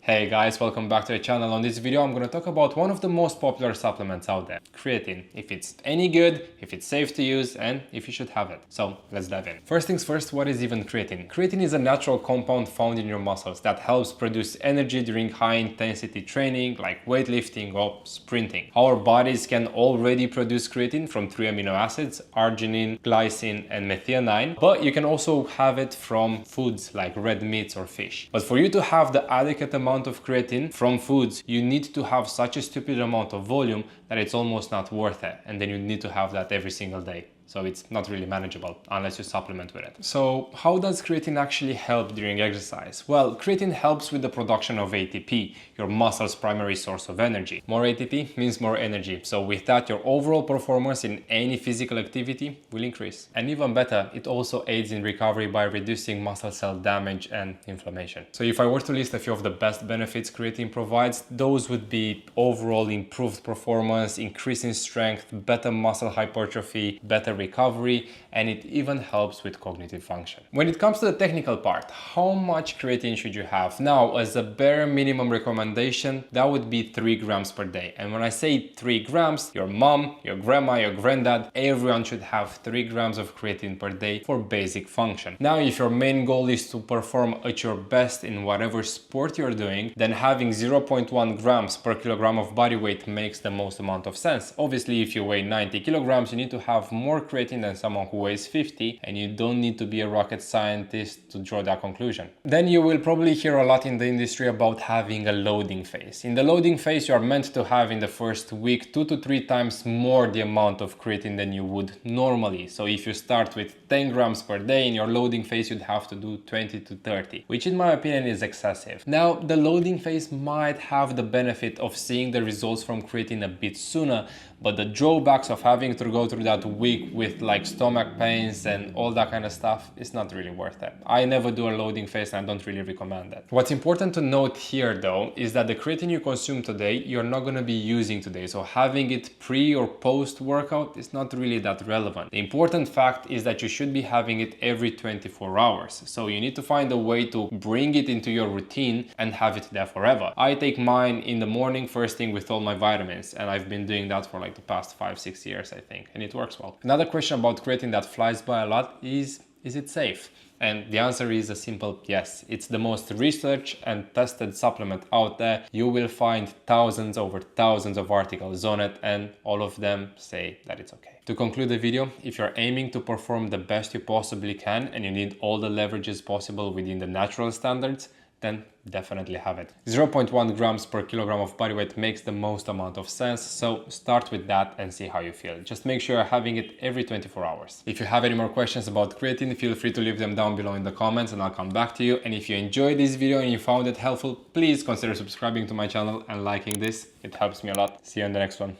Hey guys, welcome back to the channel. On this video I'm going to talk about one of the most popular supplements out there, creatine. If it's any good, if it's safe to use, and if you should have it. So let's dive in. First things first, what is even creatine? Creatine is a natural compound found in your muscles that helps produce energy during high intensity training like weightlifting or sprinting. Our bodies can already produce creatine from 3 amino acids, arginine, glycine and methionine, but you can also have it from foods like red meats or fish. But for you to have the adequate amount of creatine from foods, you need to have such a stupid amount of volume that it's almost not worth it, and then you need to have that every single day. So it's not really manageable unless you supplement with it. So how does creatine actually help during exercise? Well, creatine helps with the production of ATP, your muscle's primary source of energy. More ATP means more energy. So with that, your overall performance in any physical activity will increase. And even better, it also aids in recovery by reducing muscle cell damage and inflammation. So if I were to list a few of the best benefits creatine provides, those would be overall improved performance, increasing strength, better muscle hypertrophy, better recovery, and it even helps with cognitive function. When it comes to the technical part, how much creatine should you have? Now, as a bare minimum recommendation, that would be 3 grams per day. And when I say 3 grams, your mom, your grandma, your granddad, everyone should have 3 grams of creatine per day for basic function. Now, if your main goal is to perform at your best in whatever sport you're doing, then having 0.1 grams per kilogram of body weight makes the most amount of sense. Obviously, if you weigh 90 kilograms, you need to have more creatine than someone who weighs 50, and you don't need to be a rocket scientist to draw that conclusion. Then you will probably hear a lot in the industry about having a loading phase. In the loading phase, you are meant to have in the first week 2 to 3 times more the amount of creatine than you would normally. So if you start with 10 grams per day in your loading phase, you'd have to do 20 to 30, which in my opinion is excessive. Now, the loading phase might have the benefit of seeing the results from creatine a bit sooner, but the drawbacks of having to go through that week with like stomach pains and all that kind of stuff is not really worth it. I never do a loading phase and I don't really recommend it. What's important to note here though is that the creatine you consume today, you're not going to be using today. So having it pre or post workout is not really that relevant. The important fact is that you should be having it every 24 hours. So you need to find a way to bring it into your routine and have it there forever. I take mine in the morning first thing with all my vitamins, and I've been doing that for like the past 5-6 years, I think, and it works well. Another question about creatine that flies by a lot is it safe? And the answer is a simple yes. It's the most researched and tested supplement out there. You will find thousands over thousands of articles on it, and all of them say that it's okay. To conclude the video, if you're aiming to perform the best you possibly can and you need all the leverages possible within the natural standards, then definitely have it. 0.1 grams per kilogram of body weight makes the most amount of sense, so start with that and see how you feel. Just make sure you're having it every 24 hours. If you have any more questions about creatine, feel free to leave them down below in the comments and I'll come back to you. And if you enjoyed this video and you found it helpful, please consider subscribing to my channel and liking this. It helps me a lot. See you in the next one.